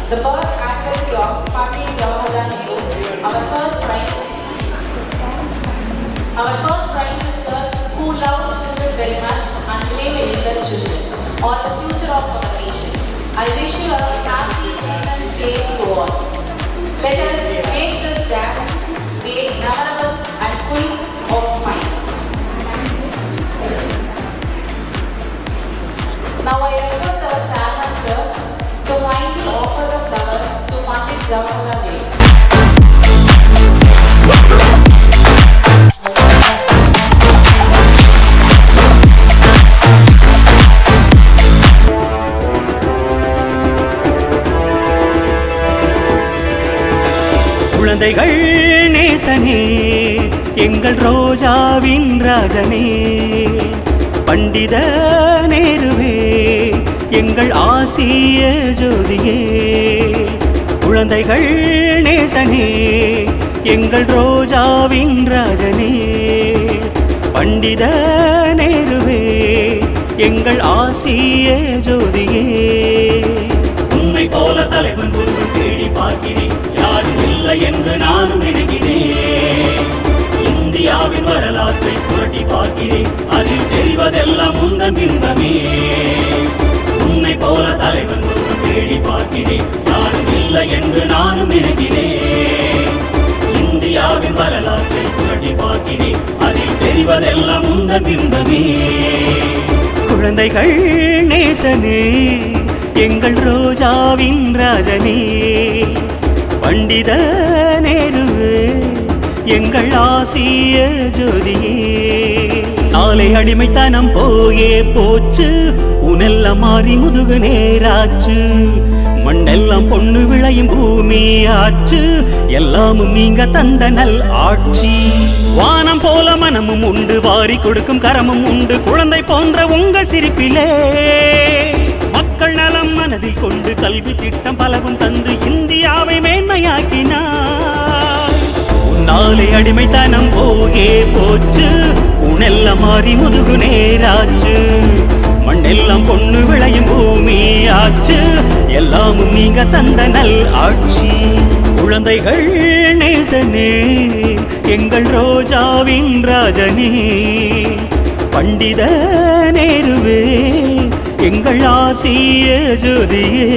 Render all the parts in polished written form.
the birth anniversary of Pandit Jawaharlal Nehru, our first Prime Minister who loved children very much and believed in the children, or the future of our nation. I wish you a happy Children's Day to all. Let us make this dance day memorable and full of smiles. Now I request our chairman sir to kindly offer the flower to Pandit Jawaharlal Nehru. குழந்தைகள் நேசனே எங்கள் ரோஜாவின் ராஜனே, பண்டித நேருவே எங்கள் ஆசிய ஜோதியே. குழந்தைகள் நேசனே எங்கள் ரோஜாவின் ராஜனே, பண்டித நேருவே எங்கள் ஆசிய ஜோதியே. உன்னை போல தலைவன் ஒருவன் தேடி பார்க்கிறேன், யாரும் இல்லை என்று நானும் நினைக்கிறேன். இந்தியாவின் வரலாற்றை புரட்டி பார்க்கிறேன், அதில் தெரிவதெல்லாம் உந்தன் பிம்பமே. உன்னை போல தலைவன் ஒருவன் தேடி பார்க்கிறேன், யாரும் இல்லை என்று நானும் நினைக்கிறேன். இந்தியாவின் வரலாற்றை புரட்டி பார்க்கிறேன், அதில் தெரிவதெல்லாம் உந்தன் பிம்பமே. குழந்தைகள் நேசனே எங்கள் ரோஜாவின் ராஜனே, பண்டித நேருவே எங்கள் ஆசிய ஜோதியே. நாளை அடிமைத்தனம் போயே போச்சு, உனெல்லாம் மாறி முதுகு நேராச்சு. மண்ணெல்லாம் பொண்ணு விளையும் பூமி ஆச்சு, எல்லாமும் நீங்க தந்த நல் ஆட்சி. வானம் போல மனமும் உண்டு, வாரி கொடுக்கும் கரமும் உண்டு, குழந்தை போன்ற உங்கள் சிரிப்பிலே. மக்கள் நலம் மனதில் கொண்டு கல்வி திட்டம் பலவும் தந்து இந்தியாவை மேன்மையாக்கினார். உன்னாலே அடிமைத்தனம் போகே போச்சு, உனெல்லாம் மாறி முதுகு நேராச்சு. மண்ணெல்லாம் பொண்ணு விளையும் பூமி ஆச்சு, எல்லாமும் நீங்க தந்த நல் ஆட்சி. குழந்தைகள் நேசனே எங்கள் ரோஜாவின் ராஜனே, பண்டித நேருவே எங்கள் ஆசிய ஜோதியே.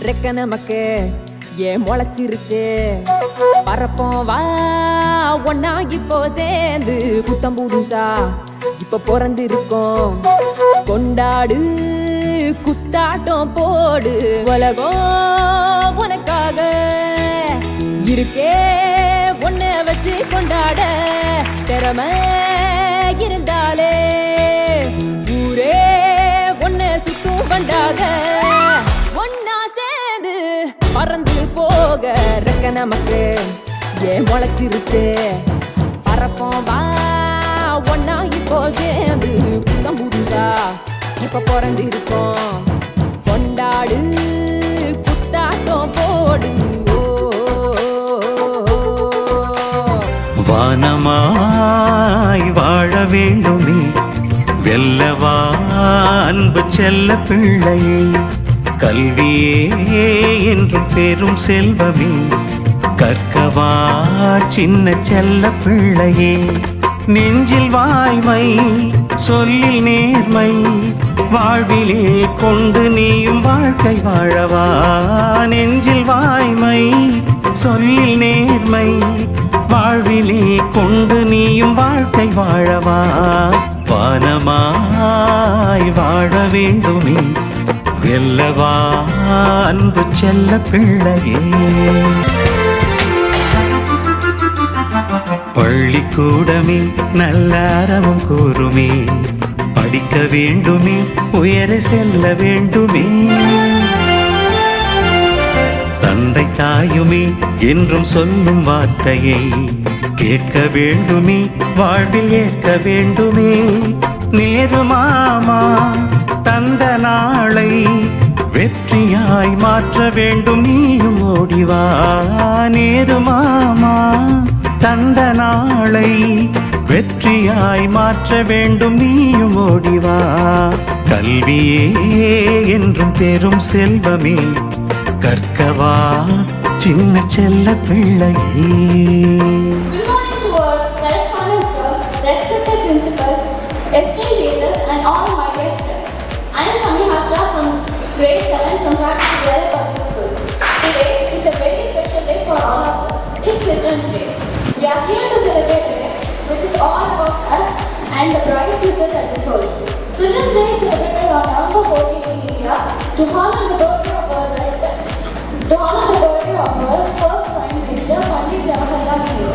ரெக்க நமக்கு ஏன் முளைச்சிருச்சு, பரப்போம் வா ஒன்னா இப்போ சேர்ந்து. புத்தம் புதுசா இப்ப பிறந்து இருக்கோம், கொண்டாடு குத்தாட்டம் போடு. உலகம் உனக்காக இருக்கே, ஒன்ன வச்சு கொண்டாட. திறமை இருந்தாலே ஊரே ஒன்ன சுத்தும் பண்டாக. ஒன்னா சேர்ந்து பறந்து போக ரெக்க நமக்கு ஏன் முளைச்சிருச்சு, பறப்போம் வா ஒன்னா இப்போ சேர்ந்து. புத்தம் புதுசா இப்ப பிறந்து இருக்கோம், கொண்டாடு குத்தாட்டம் போடு. வானமாய் வாழ வேண்டுமே, வெல்லவா அன்பு செல்ல பிள்ளையே. கல்வியே என்றும் பெரும் செல்வமே, கற்கவா சின்ன செல்ல பிள்ளையே. நெஞ்சில் வாய்மை சொல்லில் நேர்மை, வாழ்விலே கொண்டு நீயும் வாழ்க்கை வாழவா. நெஞ்சில் வாய்மை சொல்லில் நேர்மை, வாழ்விலே கொண்டு நீயும் வாழ்க்கை வாழவா. வானமாய் வாழ வேண்டுமே, வெல்லவா அன்பு செல்ல பிள்ளையே. பள்ளிக்கூடமே நல்ல அறவும் கூறுமே, படிக்க வேண்டுமே உயர செல்ல வேண்டுமே. தந்தை தாயுமே என்றும் சொல்லும் வார்த்தையை கேட்க வேண்டுமே, வாழ்வில் ஏற்க வேண்டுமே. நேரு மாமா தந்த நாளை வெற்றியாய் மாற்ற வேண்டும், நீயும் ஓடிவா. நேரு மாமா தந்த நாளை வெற்றியாய் மாற்ற வேண்டும், நீயும் ஓடிவா. கல்வியே என்றும் பெரும் செல்வமே, கற்கவா சின்ன செல்ல பிள்ளையே. Good morning to our correspondent sir, respected principal, esteemed teachers and all my dear friends. I am Sami Hasra from grade 7 from Kathmandu Public School. Today is a very special day for all of us. It's Children's Day. We are here to celebrate a day which is all about us and the bright future that we hold. Children's Day is celebrated on November 14th in India to honor the birthday of our first Prime Minister Pandit Jawaharlal Nehru.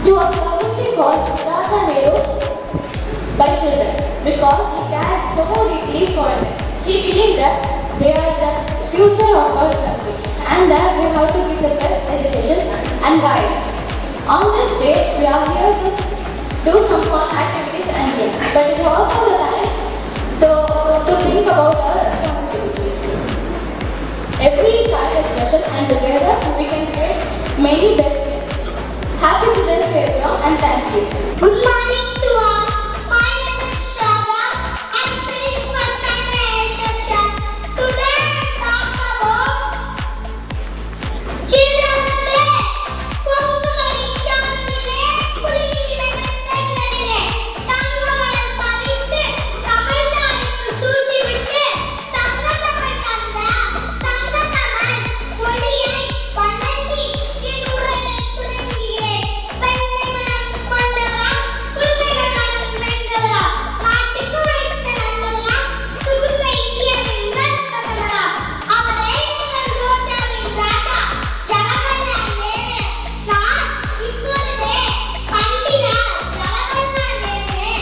He was lovingly called Chacha Nehru by children because he cared so deeply for them. He believed that they are the future of our country and that we have to give the best education and guidance. On this day, we are here to do some fun activities and games, but it is also the time to think about our responsibilities. Every child is special and together we can create many best things. Happy Children's Day everyone and thank you. Good morning to all. My name is Shraddha. I'm studying first standard section. Today I talk about Children's Day. பொங்குகளை சாணிலே குளிர்கிற மெத்தைகளிலே Thangamalar பதித்து தமிழ்தாய்க்கு சூட்டிவிட்டு தங்கத்தமிழ் தந்த தங்கத்தமிழ் மொழியை வணங்கி என் உரையை தொடங்குகிறேன். வெள்ளை மனம் கொண்டவரா, புல்வெளி மனம் வென்றவரா, நாட்டுக்கு உழைத்த நல்லவரா, சுதந்திர இந்தியாவின் நற்பதவரா, அவரே எங்கள் ரோஜாவின் ராஜா, ஜவஹர்லால் நேரு. நான் இப்பொழுதே பண்டிதா ஜவஹர்லால் நேரு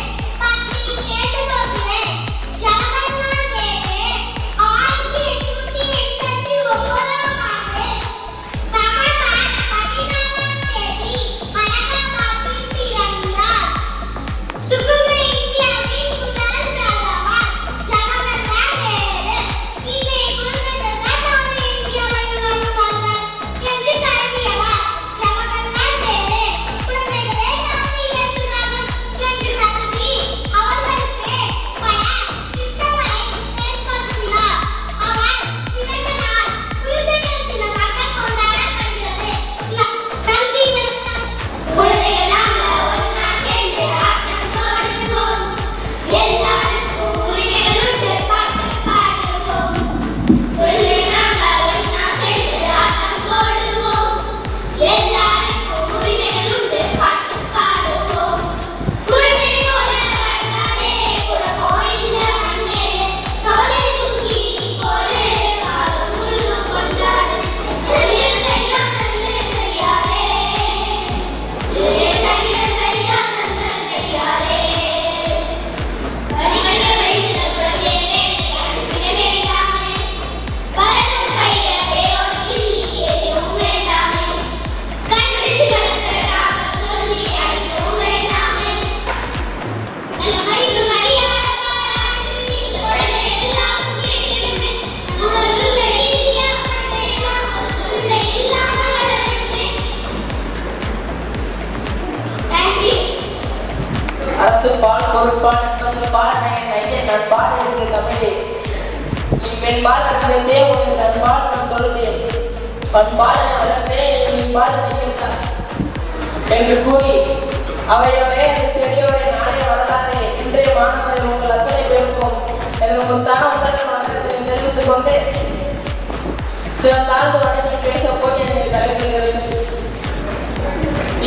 பற்றி கேட்டு போகிறேன். ஜவஹர்லால் நேரு 1889ஆம் ஆண்டு நவம்பர் 14ஆம் தேதி அலகாபாத்தில் பிறந்தார். சுதந்திர இந்தியாவின் முதல் பிரதமர் ஜவஹர்லால் நேரு. இன்றைய குழந்தைகள் நவ இந்தியாவை உருவாக்குவார்கள் என்று கருதியவர் ஜவஹர்லால் நேரு. குழந்தைகளே நாம் இயக்குகிறார்கள் என்று கருதி அவர்களுக்கு பல திட்டங்களை ஏற்படுத்தினார். அவர் பிறந்த நாள் குழந்தைகள் தினமாக கொண்டாடப்படுகிறது. நன்றி வணக்கம். குழந்தைகளாக ஒன்றா சேர்ந்து ஆட்டம் போடுவோம். எல்லாருக்கும் உரிமைகள் உண்டு, பாட்டு பாடுவோம். குழந்தைகளாக ஒன்றா சேர்ந்து ஆட்டம் போடுவோம். எல்லாருக்கும் உரிமைகள் உண்டு, பாட்டு பாடுவோம். குழந்தை போல வளர்ந்தாலே குழப்பம் இல்லை மண்மேலே. கவலை தூக்கி நீ போடு, காலம் முழுதும் கொண்டாடு. தையம் தையம் நல்ல தையாரே, தையம் தையம் தையம் நல்ல தையாரே. அடிக்கடி வயசுல குழந்தையே அனுப்பிட வேண்டாமே. வரணும் கையில வேரோடு கிள்ளி எரியவும் வேண்டாமே. கண்டுபிடிச்சு வளர்க்கிறதாக சொல்லி அடிக்கவும் வேண்டாமே. நல்ல மதிப்பு மரியாதை பாராட்டு இந்த குழந்தை எல்லாம் கிடைக்கணுமே. உடல் ரீதியா குழந்தை எல்லாம் ஒரு தொல்லை இல்லாமல் வளரணுமே. தேங்க்யூ. அறத்துப்பால் பொருட்பால் நன்புப்பால் நைய நண்பால் எழுதிய தமிழே பெண்பால் நன்றே உனது நண்பால் நான் தொழுதேன் பண்பால் வளர்ந்தே நீபால் நெய்யுண்டார் என்று கூறி அவையோரே பெரியோரே நாளே வரலாறே இன்றைய மாணவரை உங்கள் அத்தனை பேருக்கும் எனது முத்தான முதல் வணக்கத்தை தெரிவித்துக் கொண்டு சில தாழ்ந்து வணங்கி பேசப் போய் என்னுடைய தலைப்பில் இருந்து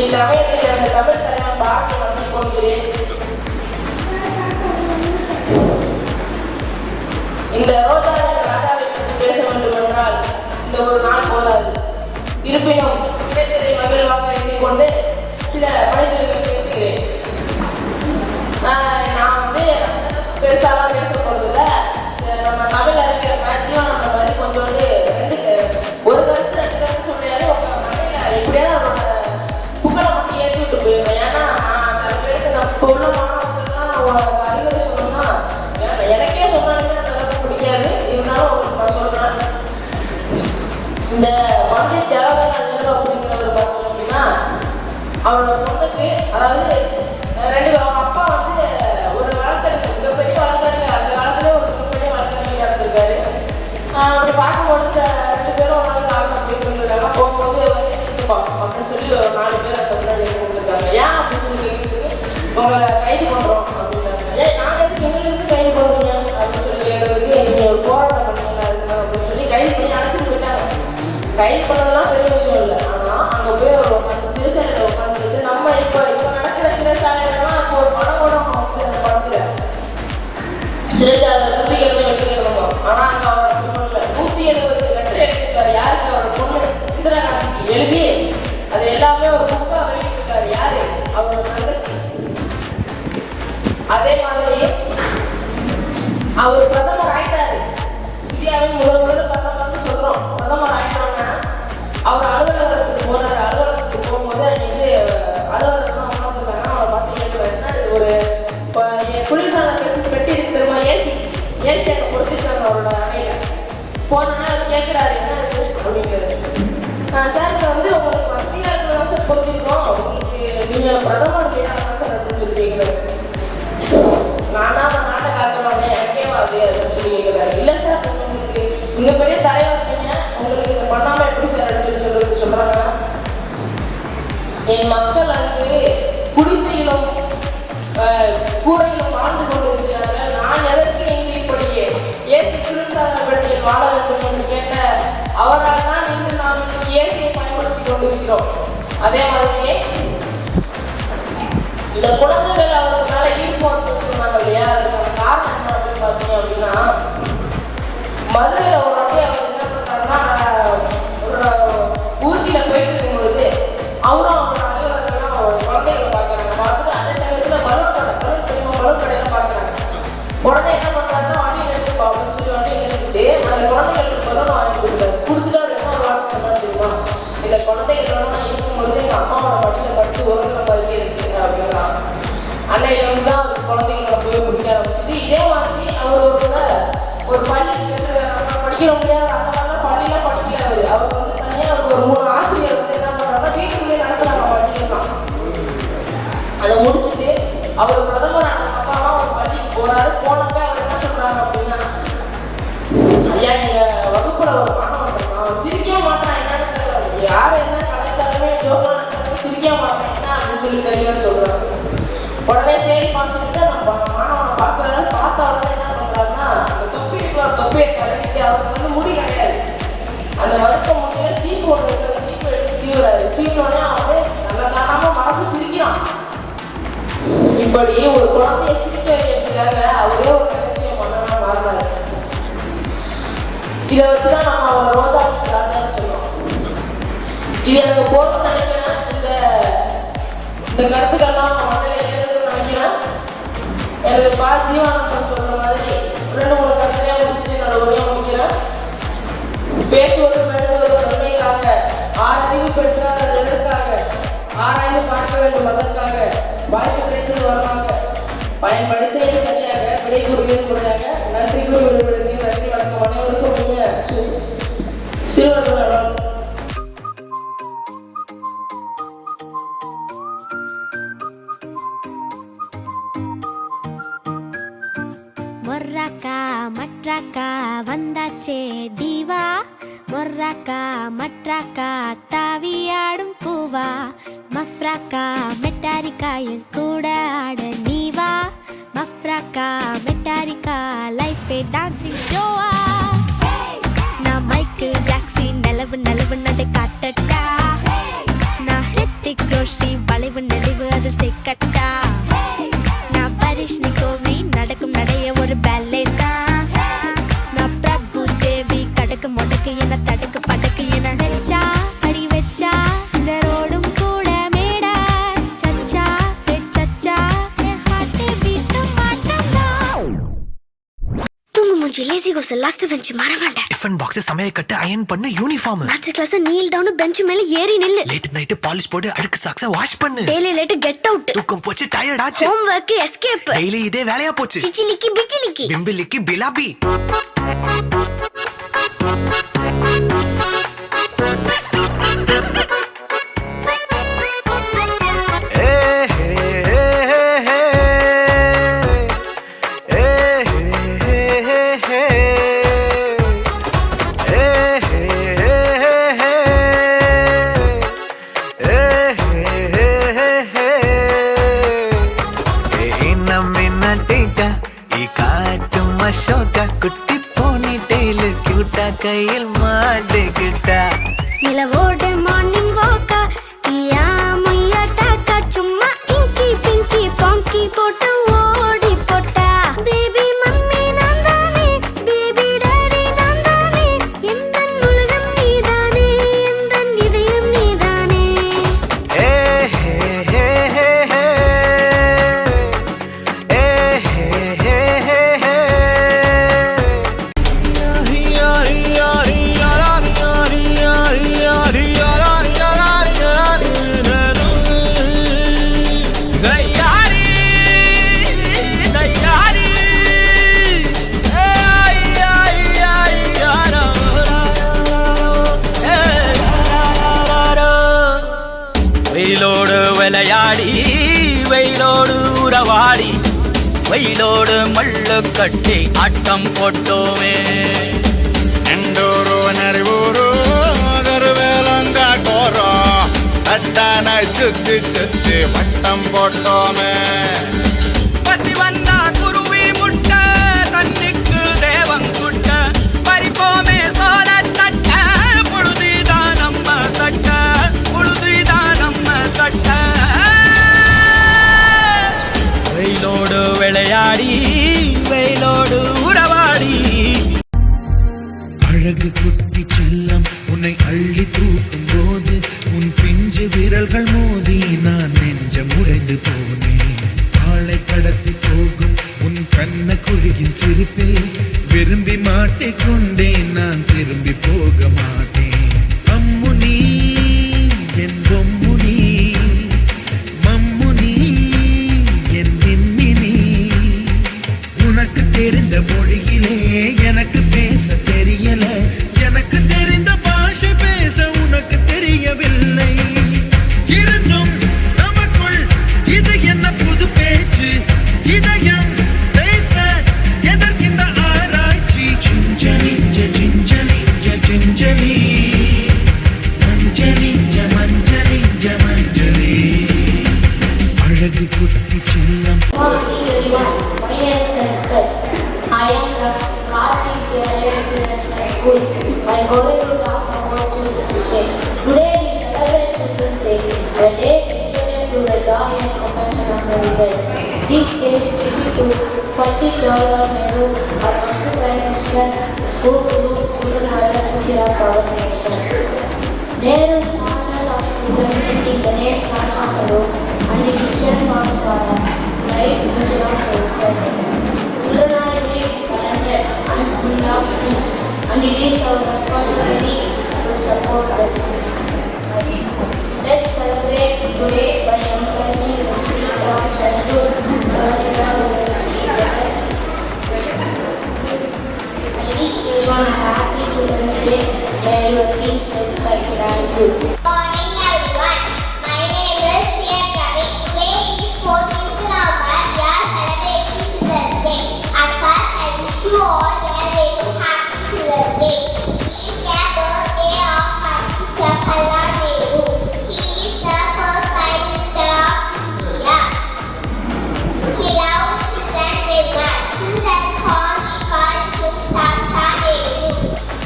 இச்சமயத்தில் எனது தமிழ் தலைவன் பாரதி வணங்கிக் கொள்கிறேன். இந்த ரோஜாவின் ராஜாவை பற்றி பேச வேண்டும் என்றால் இந்த ஒரு நாள் போதாது. இருப்பினும் கிடைத்ததை மகிழ்வாக எண்ணிக்கொண்டு சில மனிதர்கள் பேசுகிறேன். நான் பெருசாலாம் பேச போறதில்ல. நம்ம தமிழ் அறிஞர் ஜீவானந்த மாதிரி கொஞ்சோண்டு ஒரு கருத்து ரெண்டு கருத்து சொல்லியாரு எப்படியாவது அவரோட புகழை மட்டும் ஏற்றி விட்டு போயிருந்தேன். ஏன்னா நான் சில பேருக்கு நான் இப்போ உள்ள மாணவர்கள்லாம் அறிவுரை சொல்லணும்னா எனக்கே சொன்னாலுமே அந்த அளவுக்கு பிடிக்காது. இருந்தாலும் நான் சொல்றேன். இந்த பண்டிட் ஜவஹர்லால் நேரு அப்படிங்கிறவர் பார்த்தோம் அப்படின்னா அவரோட பொண்ணுக்கு அதாவது அவங்க அப்பா ஒரு வழக்கறிஞர், மிகப்பெரிய வழக்கறிஞர், அந்த காலத்துல ஒரு மிகப்பெரிய வழக்கறிஞர் இருந்திருக்காரு. அப்படி பார்க்கும்பொழுது ரெண்டு பேரும் கைது பண்ணதெல்லாம் பெரிய விஷயம் இல்லை. ஆனால் அங்கே போய் உட்காந்து சிறைசாலையில் உட்காந்துட்டு நம்ம இப்போ நடக்கிற சிறைசாலைகள்லாம் இப்போ ஒரு படம் கூட வந்து அந்த படத்தில் சிறைச்சாலையில் 170 வெட்டிக்கணுமா. ஆனால் அங்கே அவர் அப்படி பண்ணல. 170 லெட்டர் எழுதியிருக்காரு. யாருக்கு? அவர் பொண்ணு இந்திரா காந்திக்கு எழுதி அது எல்லாமே ஒரு புக்காக வெளியிட்டிருக்காரு. யாரு? அவரோட தங்கச்சி. அதே மாதிரி அவர் பிரதமர் ஆயிட்டாரு. இந்தியாவின் முதல்ல பிரதமர்னு சொல்றோம். பிரதமர் ஆயிட்டோன்னா அவர் அலுவலகத்துக்கு போறாரு. அலுவலகத்துக்கு போகும்போது அன்னைக்கு அலுவலகம்லாம் உணர்ந்துருக்காங்க. அவரை பார்த்து கேட்குறாருன்னா ஒரு குளிர்கால பெட்டி இருக்கு தெரியுமா? ஏசி அங்கே கொடுத்துருக்காங்க அவரோட அறையில. போனோன்னா அவர் கேட்குறாரு என்ன அப்படிங்கிறது. சார் வந்து உங்களுக்கு வசதியாக இருக்கிறதா சார் கொடுத்துருக்கோம், உங்களுக்கு நீங்கள் பிரதமர் வேணாமா சார் அப்படின்னு சொல்லி கேட்குறாரு. நான் தான் அந்த நாட்டை காக்கிறோன்னே எனக்கே அது அப்படின்னு சொல்லி கேட்குறாரு. இல்லை சார் உங்களுக்கு நீங்கள் பெரிய தலைவர் இருக்கீங்க, உங்களுக்கு இதை பண்ணாமல் எப்படி சார் அப்படின்னு சொல்லி சொல்கிறாங்க. என் மக்கள் அங்கு குடிசையிலும் கூரையிலும் வாழ்ந்து கொண்டு இருக்கிறார்கள். நான் எதற்கு இங்கு இப்படி ஏசி குளிர்சாதன பெட்டியில் வாழ வேண்டும் என்று கேட்ட அவரால் தான் இன்று நாம் இன்னைக்கு ஏசியை பயன்படுத்தி கொண்டிருக்கிறோம். அதே மாதிரியே இந்த குழந்தைகள் அவருக்கு மேலே ஈர்ப்பு சொன்னாங்க இல்லையா, அதுக்கான காரணம் என்ன அப்படின்னு பார்த்தீங்க அப்படின்னா, மதுரையில் ஒரு வாட்டி அவர் என்ன பண்ணுறாருன்னா ஒரு ஊர்தியில் போயிட்டு இருக்கும் பொழுது அவரும் அவரோட அலுவலர்கள்லாம் குழந்தைகளை பார்க்குறாங்க. பார்த்துட்டு அதே சமயத்தில் பலூன் கடையில் பார்க்குறாங்க. உடனே என்ன பண்ணுறாருன்னா வண்டியில் எடுத்துப்பா அப்படின்னு சொல்லி வண்டியில் எடுத்துக்கிட்டு அந்த குழந்தைகளுக்கு பலூன் வாங்கி கொடுத்துட்டு அவர் என்ன ஒரு வார்த்தை சொன்னா தெரியுமா, இந்த குழந்தைகளோட நான் இருக்கும் பொழுது எங்கள் அம்மாவோட வண்டியில் படுத்து உறங்குற மாதிரியே இருக்குது அப்படின்னா. அன்னையிலிருந்து தான் அவருக்கு குழந்தைகளை போய் பிடிக்க ஆரம்பிச்சது. இதே மாதிரி அவர் ஒரு பள்ளிக்கு சென்று நம்ம படிக்கிற முடியாது அந்த மாதிரிலாம் பள்ளியெலாம் படிக்கிறாரு. அவர் வந்து தனியாக அவருக்கு ஒரு 3 ஆசிரியர் வந்து என்ன பண்ணுறாங்கன்னா வீட்டுக்குள்ளேயே நடத்துகிறாங்க பள்ளியெல்லாம். அதை முடிச்சுட்டு அவர் பிரதமர் அப்பாமா ஒரு பள்ளிக்கு போகிறாரு. போனப்ப அவர் என்ன சொல்கிறாங்க அப்படின்னா, ஐயா எங்கள் வகுப்பில் ஒரு மாணவன் அவன் சிரிக்க மாட்டான், என்னன்னு தெரியல, யார் என்ன கலைத்தாலுமே ஜோகலாம் நடத்தாலுமே சிரிக்க மாட்டான் என்ன அப்படின்னு சொல்லி தெரியலன்னு சொல்கிறாங்க. உடனே சரிப்பான்னு சொல்லிட்டு நம்ம மாணவனை பார்க்குறாரு. பார்த்த உடனே என்ன பண்ணுறாருன்னா அந்த தொப்பியை கலட்டிட்டு அவருக்கு வந்து முடி கிடையாது, அந்த வழுக்க முடியல சீப்பு ஒன்று இருக்கிற சீப்பு எடுத்து சீவுறாரு. சீவுனோடனே அவனே நம்ம காணாமல் மறந்து சிரிக்கிறான். இப்படி ஒரு குழந்தைய சிரிக்க வைக்கிறதுக்காக அவரே ஒரு நிகழ்ச்சியை பண்ண மாறினாரு. இதை வச்சுதான் நம்ம அவரை ரோஜா ராஜான்னு சொல்றோம். இது எனக்கு போதும்னு நினைக்கிறேன். இந்த கருத்துக்கள்லாம் மண்ணில் ஏறணும்னு நினைக்கிறேன். எனக்கு ஜீவானந்தம் சொல்ற மாதிரி 2-3 கருத்துலேயே முடிச்சுட்டு என்னோட உரையை முடிக்கிறேன். பேசுவதும் எழுதுவதும் நன்மைக்காக, ஆறறிவு பெற்றால் அது எதற்காக, ஆராய்ந்து பார்க்க வேண்டும் அதற்காக, வாய்ப்பு கிடைத்தது வரமாக, பயன்படுத்தியது சரியாக, விடை கூறுகிறது முறையாக. நன்றி கூறி விடுவதற்கு நன்றி. வணக்கம். அனைவருக்கும் சிறுவர்கள் மொர்ராக்கா மட்ராக்கா வந்தாச்சே டிவா, மொர்ராக்கா மட்ராக்கா தாவியாடும் பூவா, மஃப்ராக்கா மெட்டாரிக்கா என் கூட ஆட நீவா, மஃப்ராக்கா மெட்டாரிக்கா லைஃபே டான்சிங் ஷோவா, நான் மைக்கேல் ஜாக்சன் நிலவு நடு காட்டட்டா, நான் ஹிருத்திக் ரோஷன் வளைவு நெளிவு அது செக்கட்டா, நான் பரிஷ்ணி கோவி நடக்கும் நடைய ஒரு பேலே தான், நான் பிரபு தேவி கடக்கு முடக்கு என தடுக்கு படக்கு என வச்சா அடி வச்சா இந்த ரோடும் கூட மேடா சச்சா சச்சா என் ஹார்ட் பீட் மாட்டா. தூங்கு மூஞ்சி லேசி கோஸ் லாஸ்ட் பெஞ்ச் மறவாண்ட. டிஃபன் பாக்ஸ் சமைய கட்டு அயன் பண்ணு uniform. Maths class kneel down bench மேல ஏறி நில்லு. லேட் நைட் பாலிஷ் போட்டு அழுக்கு சாக்ஸ வாஷ் பண்ணு. Daily late get out. தூக்கம் போச்சு டயர்ட் ஆச்சு. Home work escape. டெய்லி இதே வேலையா போச்சு. சிச்சிலிக்கி பிச்சிலிக்கி பிம்பிலிக்கி பிலாபி. குட்டி போனி டெய்லு கியூட்டா கையில் மார்னிங் வாக்கா யா முய்யா டாக்கா சும்மா இங்கி பிங்கி பாங்கி போட்டு ஓடி போட்டா பேபி மம்மி நான் தானே பேபி டாடி நான் தானே எந்த உலகம் நீதானே எந்த இதயம் நீதானே ஏ ஹே ஹே ஹே ஹே ஏ ஹே ஹே ஹே ஹே யாரி யாரி யாரி யாரி யாரி யாரி யாரி யாரி தயாரி தயாரி ஐ ஐ ஐ யாரோ வெயிலோடு விளையாடி வெயிலோடு உறவாடி வெயிலோடு மல்லு கட்டி ஆட்டம் போட்டோமே ಎಂಡೂರು ನರಿವೂರು கருவேலங்காட்டோரோ அத்தான சுத்தி சுத்தி வட்டம் போட்டோமே பசி வந்தா குருவி முட்ட தண்ணிக்கு தேவங்குட்ட பறிப்போமே சோழ தட்ட புழுதிதான் நம்ம சட்ட புழுதிதான் நம்ம சட்ட வெயிலோடு விளையாடி வெயிலோடு உறவாடி அழகு குட்டி செல்லம் உன்னை அள்ளி தூக்கும் போது உன் பிஞ்சு விரல்கள் மோதி நான் நெஞ்சம் உடைந்து போனேன் ஆளை கடத்தி போகும் உன் கண்ண குழியின் சிரிப்பில் விரும்பி மாட்டிக்கொண்டேன் நான் திரும்பி போக மாட்டேன் அம்மு நீ என் பொம்மு நீ மம்மு நீ என் விண்மினி உனக்கு தெரிந்த மொழியிலே எனக்கு பேச தெரியல எனக்கு தெரிந்த பாஷை பேச உனக்கு தெரியவில்லை இருந்தும் நமக்குள் இது என்ன புது பேச்சு இதயம் பேச எதற்கின்ற ஆராய்ச்சி சிஞ்சலிஞ்ச சிஞ்சலிஞ்ச சிஞ்சலி மஞ்சளிஞ்ச மஞ்சளிஞ்ச மஞ்சளி அழகு குட்டி செல்லம் Morning everyone, my name is Sanskar. I am from Karthik Vidyalaya International School. I am going to talk about Children's Day. Today we celebrate Children's Day, a day dedicated to the joy and compassion of the child. This day is tribute to Pandit Jawaharlal Nehru, our first Prime Minister, who believed children as the future of our nation. Nehru's honors of children taking the name Chacha Nehru and the vision was for a bright future of our children. Children are unique, talented and full of dreams, and it is our responsibility to support them. Let's celebrate today by embracing the spirit of childhood, learning and together. I wish everyone a happy Children's Day. May your dreams take life. Thank you. Morning everyone. My name is Priyankavi. Today is 14th November. We are celebrating Children's Day. At first, I wish you all a very happy Children's Day. It is the birthday of Pandit Jawaharlal Nehru. He is the first Prime Minister of India. He loved children very much. Children called him Chacha Nehru.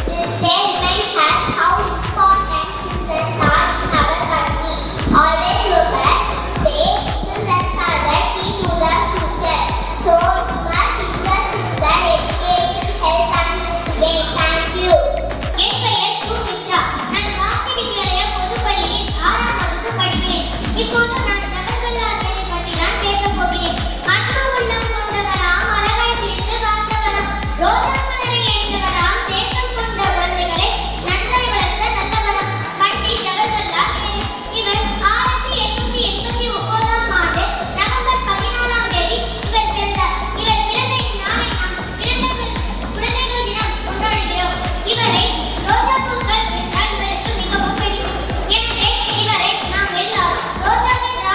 This day reminds us how important children are in our country. Always remember, they children are the key to the future. So we must invest in their education, health and well-being. Thank you. என் பெயர் சுமித்ரா. நான் கார்த்திக் வித்யாலயா பொதுப்பள்ளியில் 6ஆம் வகுப்பு படிக்கிறேன். இப்போது நான் ஜவஹர்லால் நேரு பற்றி நான் பேசப் போகிறேன். அன்பு உள்ளம் கொண்டவராம், அழகாய் சிரித்து பார்த்தவராம், ரோஜா மலரை எடுத்தவராம், தேக்கம் கொண்ட குழந்தைகளை நன்றாய் வளர்த்த நல்லவராம் பண்டிட் ஜவஹர்லால் நேரு. இவர் 1889ஆம் ஆண்டு நவம்பர் 14ஆம் தேதி இவர் பிறந்தார். இவர் பிறந்த இந்நாளை நாம் குழந்தைகள் தினம் கொண்டாடுகிறோம். இவரை ரோஜாப்பூக்கள் என்றால் இவருக்கு மிகவும் பிடிக்கும். எனவே இவரை நாம் எல்லாரும் ரோஜா என்ற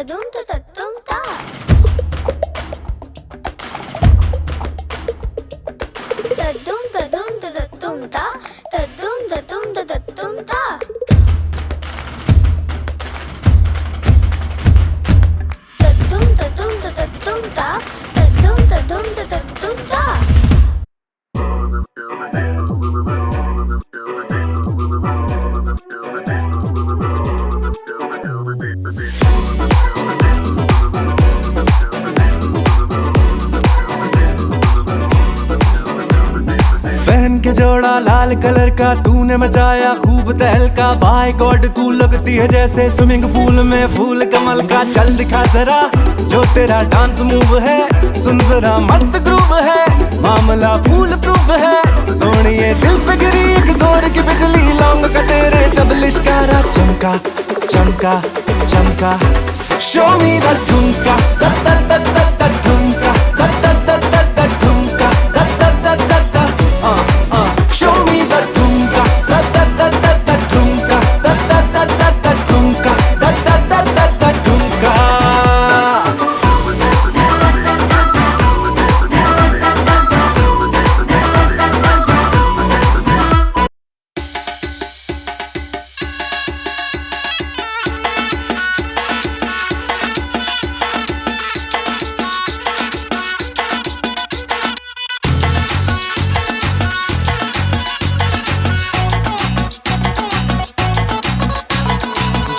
ததும் தத்தும் தா ததும் ததும் தத்தும் தா ததும் ததும் தத்தும் தா ததும் ததும் தத்தும் தா ததும் ததும் தத்தும் தா पहन के जोड़ा लाल कलर का तूने मचाया खूब तहलका बाय गॉड तू लगती है जैसे स्विमिंग पूल में फूल कमल का चल दिखा जरा जो तेरा डांस मूव है सुन जरा मस्त ग्रूव है मामला फूल प्रूफ है सोनिए दिल पे गिरी एक जोर की बिजली लौंग का तेरे जब लिश्कारा चमका चमका चमका शो मी द ठुमका the the the the the ठुमका the the the the the ठुमका the the the the the show me the ठुमका the the the the the ठुमका the the the the the ठुमका the the the the the ठुमका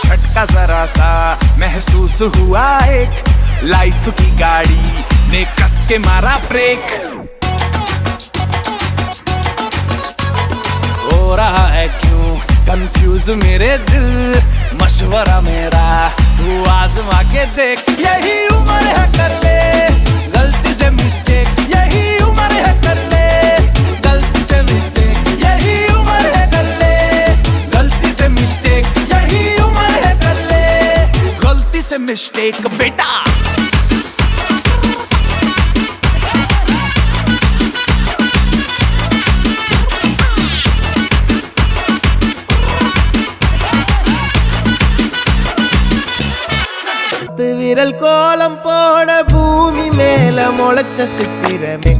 झटका जरा सा महसूस हुआ एक लाइफ की गाड़ी ने कस के मारा ब्रेक हो रहा है क्यों कंफ्यूज मेरे दिल मशवरा मेरा तू आजमा के देख यही उम्र है कर ले गलती से मिस्टेक यही उम्र है कर ले गलती से मिस्टेक यही उम्र है कर ले गलती से मिस्टेक यही उम्र है कर ले गलती से मिस्टेक बेटा விரல் கோலம் போட பூமி மேல முளைச்ச சித்திரமே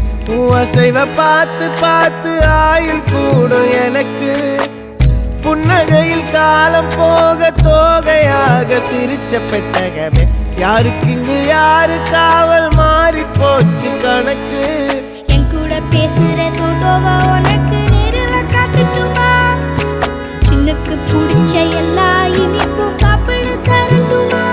அசைவ பார்த்து பார்த்து ஆயுள் கூடும் எனக்கு புன்னகையில் காலம் போக தோகையாக சிரிச்ச பெட்டகமே யாருக்கு இங்கு யாரு காவல் மாறி போச்சு கணக்கு என் கூட பேசுற தோதோவா உனக்கு நேரில் காட்டுட்டுமா சின்னுக்கு பிடிச்ச எல்லா இனிப்பும் சாப்பிட தரட்டுமா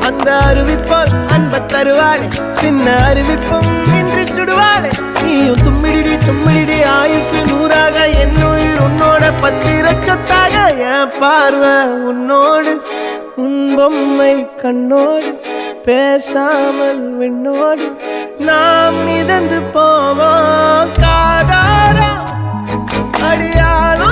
அந்த அறிவிப்பால் அன்ப தருவாளே சின்ன அறிவிப்பும் இன்று சுடுவாளே நீயும் தும்மிடி தும்மிடி ஆயுசு நூறாக என் உயிர் உன்னோட பத்திர சொத்தாக என் பார்வை உன்னோடு உன் பொம்மை கண்ணோடு பேசாமல் விண்ணோடு நாம் மிதந்து போவோம் காதாரா அடியாளோ